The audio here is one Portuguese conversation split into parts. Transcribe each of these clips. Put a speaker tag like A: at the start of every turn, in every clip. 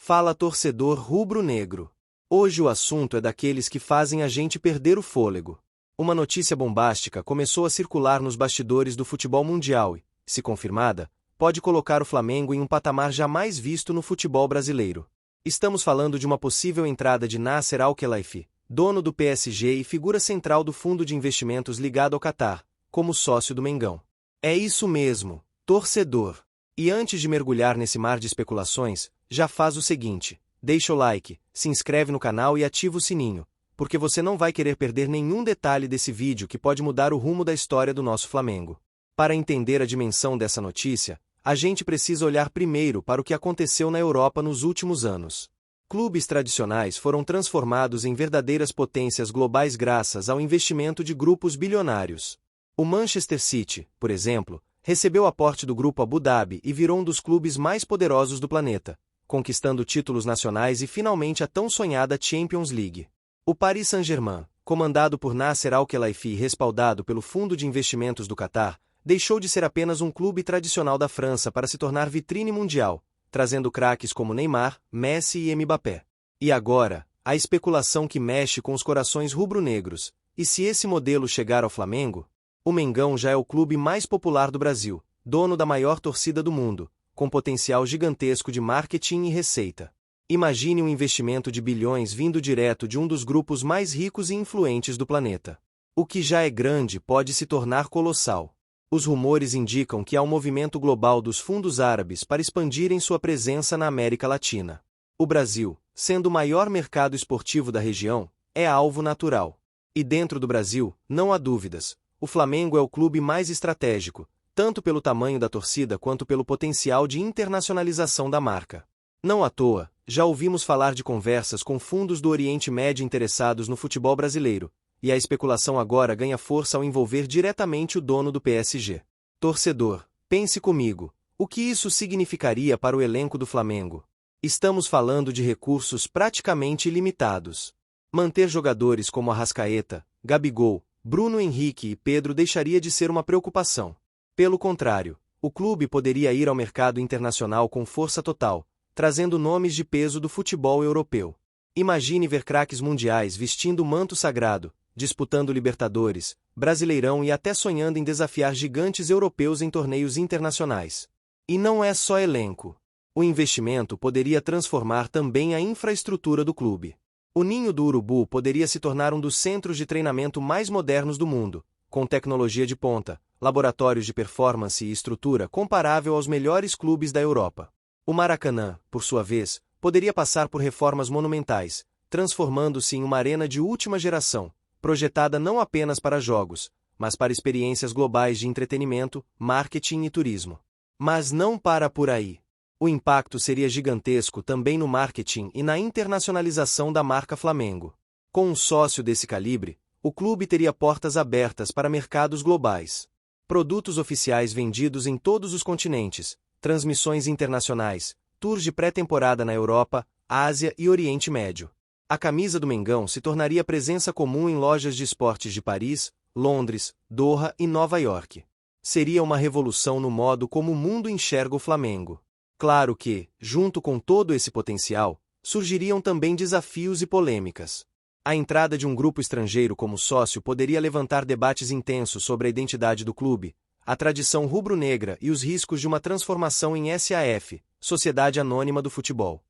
A: Fala torcedor rubro-negro. Hoje o assunto é daqueles que fazem a gente perder o fôlego. Uma notícia bombástica começou a circular nos bastidores do futebol mundial e, se confirmada, pode colocar o Flamengo em um patamar jamais visto no futebol brasileiro. Estamos falando de uma possível entrada de Nasser Al-Khelaifi, dono do PSG e figura central do fundo de investimentos ligado ao Catar, como sócio do Mengão. É isso mesmo, torcedor. E antes de mergulhar nesse mar de especulações, já faz o seguinte: deixa o like, se inscreve no canal e ativa o sininho, porque você não vai querer perder nenhum detalhe desse vídeo que pode mudar o rumo da história do nosso Flamengo. Para entender a dimensão dessa notícia, a gente precisa olhar primeiro para o que aconteceu na Europa nos últimos anos. Clubes tradicionais foram transformados em verdadeiras potências globais graças ao investimento de grupos bilionários. O Manchester City, por exemplo, recebeu aporte do grupo Abu Dhabi e virou um dos clubes mais poderosos do planeta, conquistando títulos nacionais e finalmente a tão sonhada Champions League. O Paris Saint-Germain, comandado por Nasser Al-Khelaifi e respaldado pelo Fundo de Investimentos do Catar, deixou de ser apenas um clube tradicional da França para se tornar vitrine mundial, trazendo craques como Neymar, Messi e Mbappé. E agora, a especulação que mexe com os corações rubro-negros: e se esse modelo chegar ao Flamengo? O Mengão já é o clube mais popular do Brasil, dono da maior torcida do mundo, com potencial gigantesco de marketing e receita. Imagine um investimento de bilhões vindo direto de um dos grupos mais ricos e influentes do planeta. O que já é grande pode se tornar colossal. Os rumores indicam que há um movimento global dos fundos árabes para expandirem sua presença na América Latina. O Brasil, sendo o maior mercado esportivo da região, é alvo natural. E dentro do Brasil, não há dúvidas, o Flamengo é o clube mais estratégico, tanto pelo tamanho da torcida quanto pelo potencial de internacionalização da marca. Não à toa, já ouvimos falar de conversas com fundos do Oriente Médio interessados no futebol brasileiro, e a especulação agora ganha força ao envolver diretamente o dono do PSG. Torcedor, pense comigo, o que isso significaria para o elenco do Flamengo? Estamos falando de recursos praticamente ilimitados. Manter jogadores como Arrascaeta, Gabigol, Bruno Henrique e Pedro deixaria de ser uma preocupação. Pelo contrário, o clube poderia ir ao mercado internacional com força total, trazendo nomes de peso do futebol europeu. Imagine ver craques mundiais vestindo o manto sagrado, disputando Libertadores, Brasileirão e até sonhando em desafiar gigantes europeus em torneios internacionais. E não é só elenco. O investimento poderia transformar também a infraestrutura do clube. O Ninho do Urubu poderia se tornar um dos centros de treinamento mais modernos do mundo, com tecnologia de ponta, laboratórios de performance e estrutura comparável aos melhores clubes da Europa. O Maracanã, por sua vez, poderia passar por reformas monumentais, transformando-se em uma arena de última geração, projetada não apenas para jogos, mas para experiências globais de entretenimento, marketing e turismo. Mas não para por aí. O impacto seria gigantesco também no marketing e na internacionalização da marca Flamengo. Com um sócio desse calibre, o clube teria portas abertas para mercados globais. Produtos oficiais vendidos em todos os continentes, transmissões internacionais, tours de pré-temporada na Europa, Ásia e Oriente Médio. A camisa do Mengão se tornaria presença comum em lojas de esportes de Paris, Londres, Doha e Nova York. Seria uma revolução no modo como o mundo enxerga o Flamengo. Claro que, junto com todo esse potencial, surgiriam também desafios e polêmicas. A entrada de um grupo estrangeiro como sócio poderia levantar debates intensos sobre a identidade do clube, a tradição rubro-negra e os riscos de uma transformação em SAF, Sociedade Anônima do Futebol.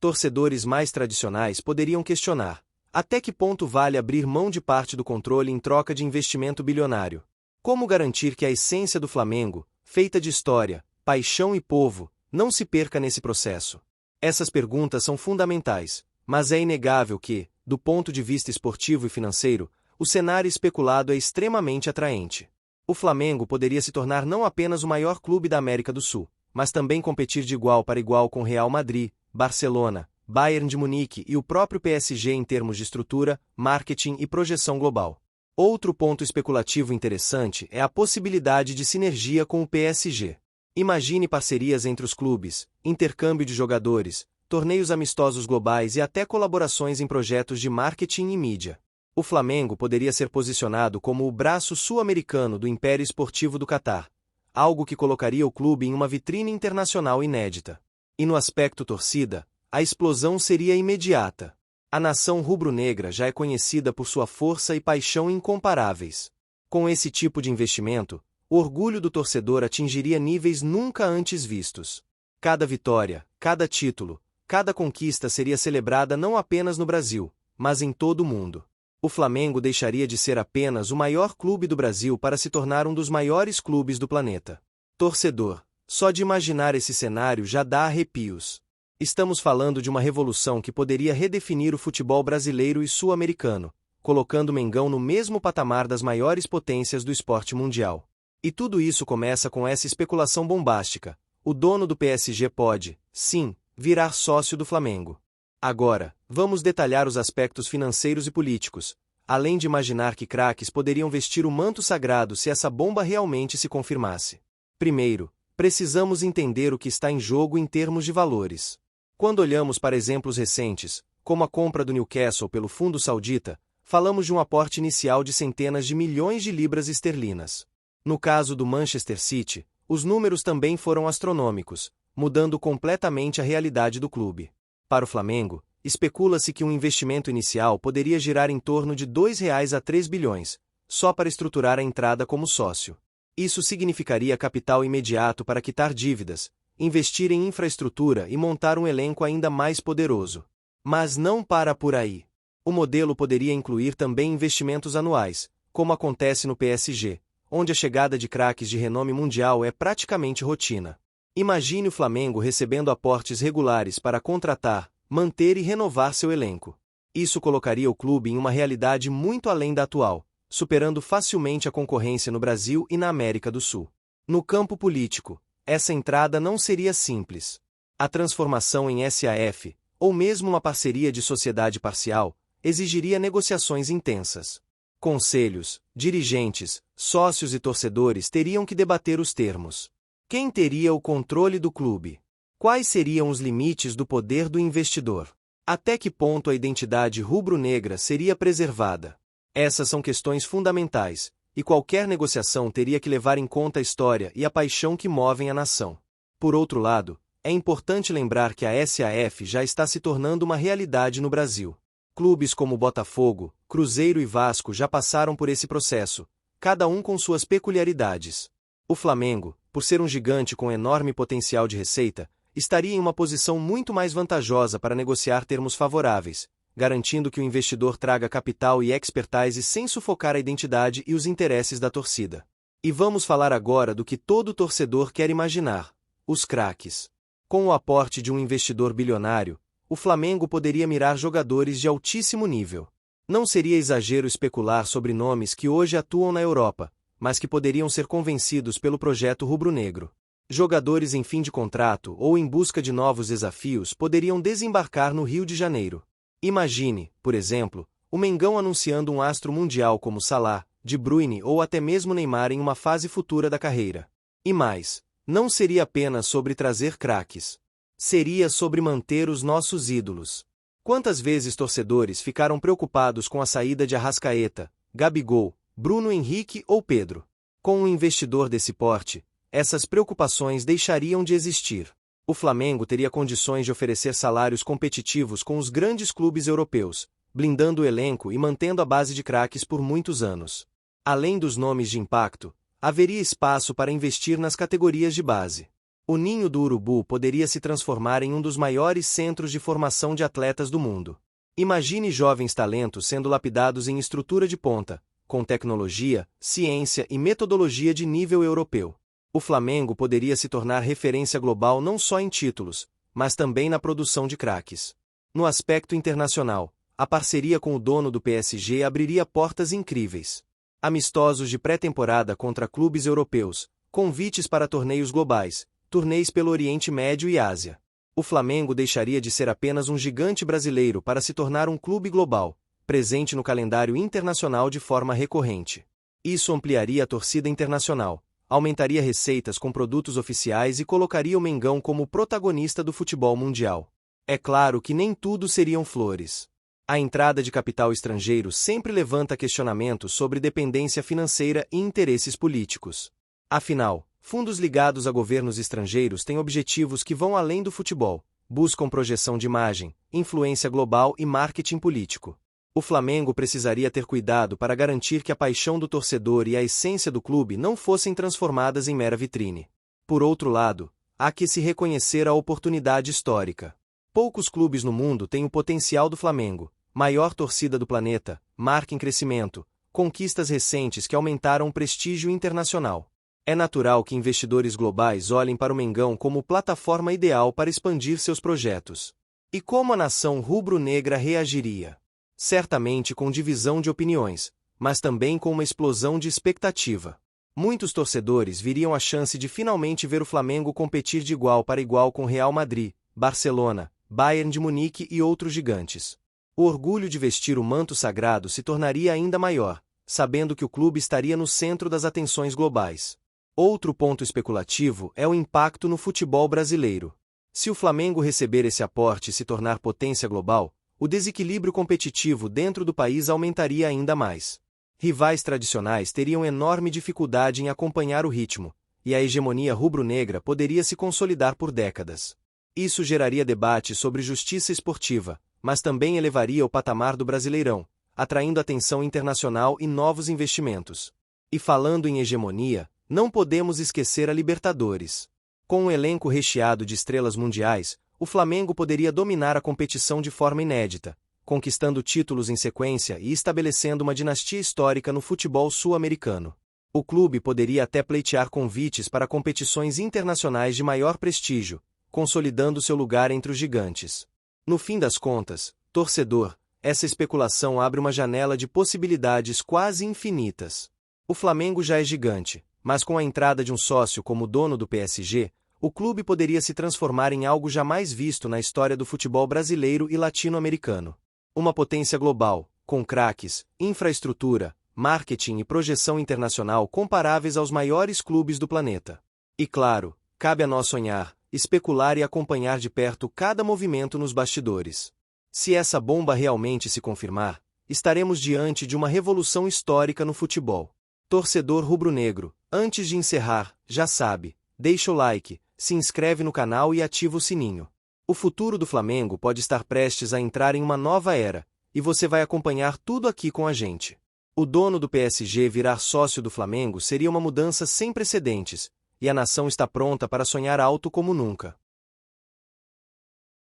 A: Torcedores mais tradicionais poderiam questionar: até que ponto vale abrir mão de parte do controle em troca de investimento bilionário? Como garantir que a essência do Flamengo, feita de história, paixão e povo, não se perca nesse processo? Essas perguntas são fundamentais, mas é inegável que, do ponto de vista esportivo e financeiro, o cenário especulado é extremamente atraente. O Flamengo poderia se tornar não apenas o maior clube da América do Sul, mas também competir de igual para igual com Real Madrid, Barcelona, Bayern de Munique e o próprio PSG em termos de estrutura, marketing e projeção global. Outro ponto especulativo interessante é a possibilidade de sinergia com o PSG. Imagine parcerias entre os clubes, intercâmbio de jogadores, torneios amistosos globais e até colaborações em projetos de marketing e mídia. O Flamengo poderia ser posicionado como o braço sul-americano do Império Esportivo do Catar, algo que colocaria o clube em uma vitrine internacional inédita. E no aspecto torcida, a explosão seria imediata. A nação rubro-negra já é conhecida por sua força e paixão incomparáveis. Com esse tipo de investimento, o orgulho do torcedor atingiria níveis nunca antes vistos. Cada vitória, cada título, cada conquista seria celebrada não apenas no Brasil, mas em todo o mundo. O Flamengo deixaria de ser apenas o maior clube do Brasil para se tornar um dos maiores clubes do planeta. Torcedor, só de imaginar esse cenário já dá arrepios. Estamos falando de uma revolução que poderia redefinir o futebol brasileiro e sul-americano, colocando o Mengão no mesmo patamar das maiores potências do esporte mundial. E tudo isso começa com essa especulação bombástica. O dono do PSG pode, sim, virar sócio do Flamengo. Agora, vamos detalhar os aspectos financeiros e políticos, além de imaginar que craques poderiam vestir o manto sagrado se essa bomba realmente se confirmasse. Primeiro, precisamos entender o que está em jogo em termos de valores. Quando olhamos para exemplos recentes, como a compra do Newcastle pelo fundo saudita, falamos de um aporte inicial de centenas de milhões de libras esterlinas. No caso do Manchester City, os números também foram astronômicos, mudando completamente a realidade do clube. Para o Flamengo, especula-se que um investimento inicial poderia girar em torno de R$ 2 a 3 bilhões, só para estruturar a entrada como sócio. Isso significaria capital imediato para quitar dívidas, investir em infraestrutura e montar um elenco ainda mais poderoso. Mas não para por aí. O modelo poderia incluir também investimentos anuais, como acontece no PSG, onde a chegada de craques de renome mundial é praticamente rotina. Imagine o Flamengo recebendo aportes regulares para contratar, manter e renovar seu elenco. Isso colocaria o clube em uma realidade muito além da atual, superando facilmente a concorrência no Brasil e na América do Sul. No campo político, essa entrada não seria simples. A transformação em SAF, ou mesmo uma parceria de sociedade parcial, exigiria negociações intensas. Conselhos, dirigentes, sócios e torcedores teriam que debater os termos. Quem teria o controle do clube? Quais seriam os limites do poder do investidor? Até que ponto a identidade rubro-negra seria preservada? Essas são questões fundamentais, e qualquer negociação teria que levar em conta a história e a paixão que movem a nação. Por outro lado, é importante lembrar que a SAF já está se tornando uma realidade no Brasil. Clubes como Botafogo, Cruzeiro e Vasco já passaram por esse processo, cada um com suas peculiaridades. O Flamengo, por ser um gigante com enorme potencial de receita, estaria em uma posição muito mais vantajosa para negociar termos favoráveis, garantindo que o investidor traga capital e expertise sem sufocar a identidade e os interesses da torcida. E vamos falar agora do que todo torcedor quer imaginar: os craques. Com o aporte de um investidor bilionário, o Flamengo poderia mirar jogadores de altíssimo nível. Não seria exagero especular sobre nomes que hoje atuam na Europa, mas que poderiam ser convencidos pelo projeto rubro-negro. Jogadores em fim de contrato ou em busca de novos desafios poderiam desembarcar no Rio de Janeiro. Imagine, por exemplo, o Mengão anunciando um astro mundial como Salah, De Bruyne ou até mesmo Neymar em uma fase futura da carreira. E mais, não seria apenas sobre trazer craques. Seria sobre manter os nossos ídolos. Quantas vezes torcedores ficaram preocupados com a saída de Arrascaeta, Gabigol, Bruno Henrique ou Pedro? Com um investidor desse porte, essas preocupações deixariam de existir. O Flamengo teria condições de oferecer salários competitivos com os grandes clubes europeus, blindando o elenco e mantendo a base de craques por muitos anos. Além dos nomes de impacto, haveria espaço para investir nas categorias de base. O Ninho do Urubu poderia se transformar em um dos maiores centros de formação de atletas do mundo. Imagine jovens talentos sendo lapidados em estrutura de ponta, com tecnologia, ciência e metodologia de nível europeu. O Flamengo poderia se tornar referência global não só em títulos, mas também na produção de craques. No aspecto internacional, a parceria com o dono do PSG abriria portas incríveis. Amistosos de pré-temporada contra clubes europeus, convites para torneios globais, turnês pelo Oriente Médio e Ásia. O Flamengo deixaria de ser apenas um gigante brasileiro para se tornar um clube global, presente no calendário internacional de forma recorrente. Isso ampliaria a torcida internacional, aumentaria receitas com produtos oficiais e colocaria o Mengão como protagonista do futebol mundial. É claro que nem tudo seriam flores. A entrada de capital estrangeiro sempre levanta questionamentos sobre dependência financeira e interesses políticos. Afinal, fundos ligados a governos estrangeiros têm objetivos que vão além do futebol, buscam projeção de imagem, influência global e marketing político. O Flamengo precisaria ter cuidado para garantir que a paixão do torcedor e a essência do clube não fossem transformadas em mera vitrine. Por outro lado, há que se reconhecer a oportunidade histórica. Poucos clubes no mundo têm o potencial do Flamengo, maior torcida do planeta, marca em crescimento, conquistas recentes que aumentaram o prestígio internacional. É natural que investidores globais olhem para o Mengão como plataforma ideal para expandir seus projetos. E como a nação rubro-negra reagiria? Certamente com divisão de opiniões, mas também com uma explosão de expectativa. Muitos torcedores viriam a chance de finalmente ver o Flamengo competir de igual para igual com Real Madrid, Barcelona, Bayern de Munique e outros gigantes. O orgulho de vestir o manto sagrado se tornaria ainda maior, sabendo que o clube estaria no centro das atenções globais. Outro ponto especulativo é o impacto no futebol brasileiro. Se o Flamengo receber esse aporte e se tornar potência global, o desequilíbrio competitivo dentro do país aumentaria ainda mais. Rivais tradicionais teriam enorme dificuldade em acompanhar o ritmo, e a hegemonia rubro-negra poderia se consolidar por décadas. Isso geraria debate sobre justiça esportiva, mas também elevaria o patamar do Brasileirão, atraindo atenção internacional e novos investimentos. E falando em hegemonia, não podemos esquecer a Libertadores. Com um elenco recheado de estrelas mundiais, o Flamengo poderia dominar a competição de forma inédita, conquistando títulos em sequência e estabelecendo uma dinastia histórica no futebol sul-americano. O clube poderia até pleitear convites para competições internacionais de maior prestígio, consolidando seu lugar entre os gigantes. No fim das contas, torcedor, essa especulação abre uma janela de possibilidades quase infinitas. O Flamengo já é gigante, mas com a entrada de um sócio como dono do PSG, o clube poderia se transformar em algo jamais visto na história do futebol brasileiro e latino-americano. Uma potência global, com craques, infraestrutura, marketing e projeção internacional comparáveis aos maiores clubes do planeta. E claro, cabe a nós sonhar, especular e acompanhar de perto cada movimento nos bastidores. Se essa bomba realmente se confirmar, estaremos diante de uma revolução histórica no futebol. Torcedor rubro-negro, antes de encerrar, já sabe, deixa o like, se inscreve no canal e ativa o sininho. O futuro do Flamengo pode estar prestes a entrar em uma nova era, e você vai acompanhar tudo aqui com a gente. O dono do PSG virar sócio do Flamengo seria uma mudança sem precedentes, e a nação está pronta para sonhar alto como nunca.